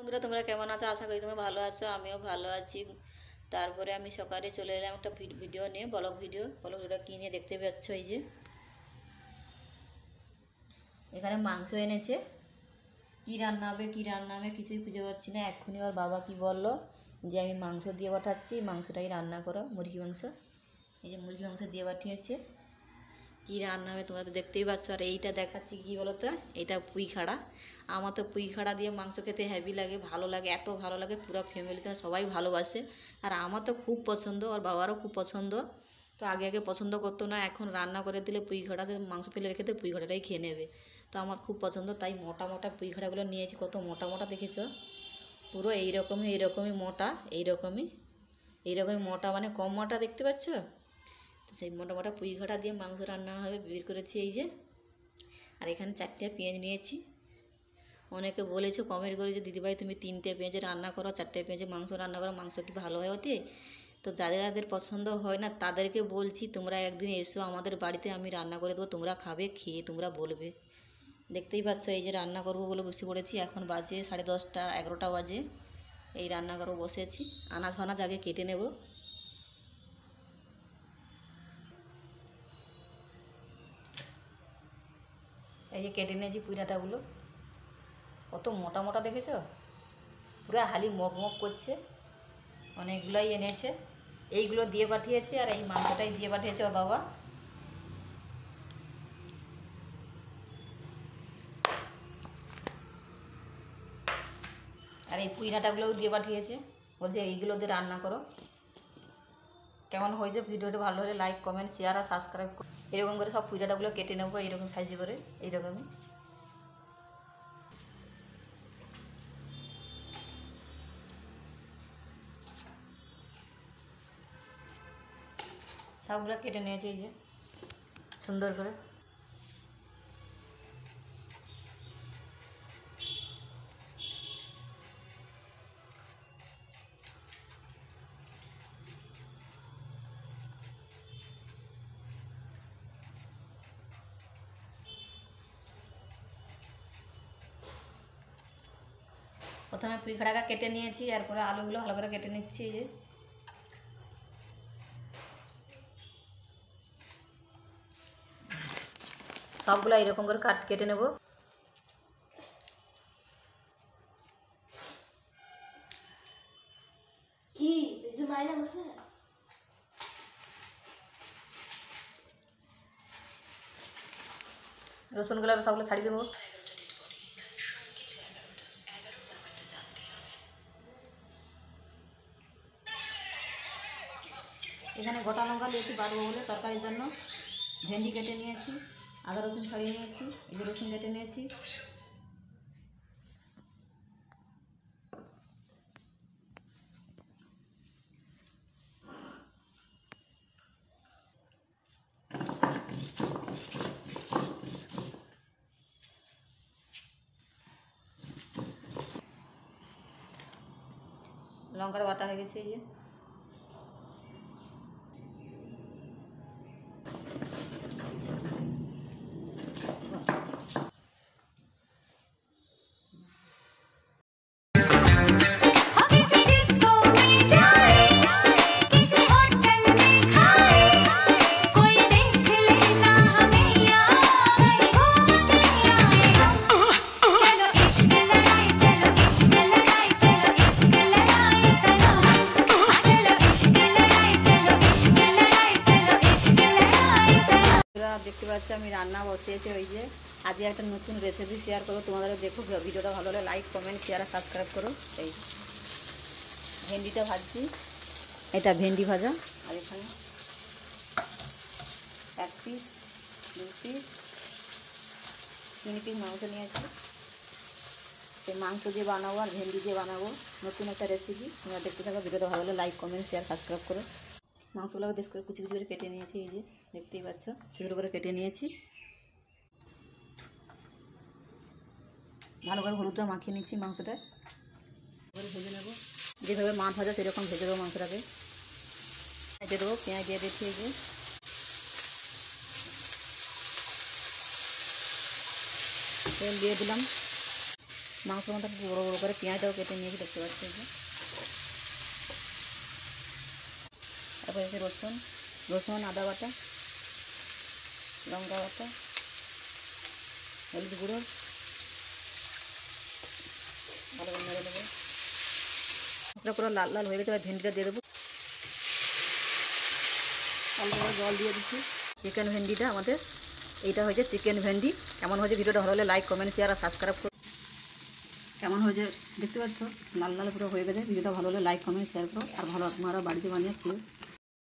বন্ধুরা তোমরা কেমন আছো? আশা করি তোমরা ভালো আছো, আমিও ভালো আছি। তারপরে আমি সকালে চলে এলাম একটা ভিডিও নিয়ে, ব্লগ ভিডিওটা কী নিয়ে দেখতে পাচ্ছ। এই যে এখানে মাংস এনেছে, কী রান্না হবে কিছুই খুঁজে পাচ্ছি না। এক্ষুনি ওর বাবা কি বললো যে আমি মাংস দিয়ে পাঠাচ্ছি, মাংসটাই রান্না করো, মুরগি মাংস। এই যে মুরগি মাংস দিয়ে পাঠিয়েছে, কী রান্না হবে তোমরা তো দেখতেই পাচ্ছ। আর এইটা দেখাচ্ছি কী বলো তো, এইটা পুঁই খাড়া। আমার তো পুঁই খাড়া দিয়ে মাংস খেতে হেভি লাগে, ভালো লাগে, এত ভালো লাগে, পুরো ফ্যামিলিতে সবাই ভালোবাসে। আর আমার তো খুব পছন্দ, আর বাবারও খুব পছন্দ। তো আগে আগে পছন্দ করতো না, এখন রান্না করে দিলে পুঁই খাড়াতে মাংস ফেলে রেখে পুঁই খাড়াটাই খেয়ে নেবে। তো আমার খুব পছন্দ, তাই মোটা মোটা পুঁই খাড়াগুলো নিয়েছি। কত মোটা মোটা দেখেছো, পুরো এইরকমই মোটা, এইরকমই মোটা, মানে কম মোটা দেখতে পাচ্ছ। তো সেই মোটা মোটা পুঁই খাড়া দিয়ে মাংস রান্না হবে বের করেছি এই যে। আর এখানে 4টে পেঁয়াজ নিয়েছি। অনেকে বলেছো, কমেন্ট করেছে দিদিভাই তুমি 3টে পেঁয়াজে রান্না করো, 4টে পেঁয়াজে মাংস রান্না করো, মাংস কি ভালো হয় ওতে? তো যাদের যাদের পছন্দ হয় না তাদেরকে বলছি তোমরা একদিন এসো আমাদের বাড়িতে, আমি রান্না করে দেবো, তোমরা খাবে, খেয়ে তোমরা বলবে। দেখতেই পাচ্ছ এই যে রান্না করবো বলে বসে পড়েছি। এখন বাজে 10:30, 11টা বাজে। এই রান্না করবো বসেছি। আনাজ ফানাজ আগে কেটে নেব। এই যে কেটে নিয়েছি পুঁইডাঁটাগুলো, কত মোটা মোটা দেখেছ, পুরো হালি মগ করছে। অনেকগুলাই এনেছে, এইগুলো দিয়ে পাঠিয়েছে, আর এই মাংসটাই দিয়ে পাঠিয়েছে ওর বাবা। আর এই পুঁইডাঁটাগুলোও দিয়ে পাঠিয়েছে, বলছে এইগুলো দিয়ে রান্না করো। কেমন হয়েছে ভিডিওটা? ভালো হলে লাইক, কমেন্ট, শেয়ার আর সাবস্ক্রাইব করো। এরকম করে সব পুঁইডাঁটাগুলো কেটে নেবো, এইরকম সাইজে করে, এইরকমই। সবগুলো কেটে নিয়েছি এই যে সুন্দর করে। প্রথমে পুঁই খাড়াটা কেটে নিয়েছি, এরপরে আলুগুলো ভালো করে কেটে নিচ্ছি। এই যে সবগুলো এরকম করে কেটে নেব। রসুনগুলো সবগুলো ছাড়িয়ে দেবো। এখানে গোটা লঙ্কা নিয়েছি বাড়বো বলে তরকারির জন্য। ভেন্ডি কেটে নিয়েছি, আদা রসুন ছাড়িয়ে নিয়েছি, এই যে রসুন কেটে নিয়েছি। লঙ্কার বাটা হয়ে গেছে এই যে। দেখতে পাচ্ছি আমি রান্না বসিয়েছি ওই যে। আজকে একটা নতুন রেসিপি শেয়ার করবো তোমাদের, দেখো ভিডিওটা ভালো হলে লাইক, কমেন্ট, শেয়ার আর সাবস্ক্রাইব করো। এই ভেন্ডিটা ভাজছি, এটা ভেন্ডি ভাজা। আর এখানে 1 পিস, 2 পিস, 3 পিস মাংস নিয়েছি। সেই মাংস দিয়ে বানাবো আর ভেন্ডি দিয়ে বানাবো নতুন একটা রেসিপি। তোমরা দেখতে থাকো, ভিডিওটা ভালো হলে লাইক, কমেন্ট, শেয়ার, সাবস্ক্রাইব করো। মাংসগুলো বেশ করে কুচি কুচি করে কেটে নিয়েছি এই যে, দেখতেই পাচ্ছ ছোটো করে কেটে নিয়েছি। ভালো করে হলুদটা মাখিয়ে নিচ্ছি মাংসটা, ভেজে নেবো। যেভাবে মাছ ভাজা সেরকম ভেজে দেবো মাংসটাকে। দিয়ে দেবো পেঁয়াজ দিয়ে দিচ্ছি এই যে। তেল দিয়ে দিলাম, মাংসের মধ্যে বড়ো বড়ো করে পেঁয়াজটাও কেটে নিয়েছি, দেখতে পাচ্ছি এই যে। তারপর এসে রসুন আদা বাটা, লঙ্কা বাটা, হলুদ গুঁড়ো, ভালো করে নেড়ে দেবো। পুরো লাল লাল হয়ে গেছে, এবার ভেন্ডিটা দিয়ে দেবো। অল্প করে জল দিয়ে দিচ্ছি। চিকেন ভেন্ডিটা আমাদের এইটা হয়েছে চিকেন ভেন্ডি। কেমন হয়েছে ভিডিওটা ভালো হলে লাইক কমেন্ট শেয়ার আর সাবস্ক্রাইব করো। কেমন হয়েছে দেখতে পাচ্ছ, লাল লাল পুরো হয়ে গেছে। ভিডিওটা ভালো হলে লাইক কমেন্ট শেয়ার করো, আর ভালো আপনারা বাড়িতে বানিয়ে খেয়ে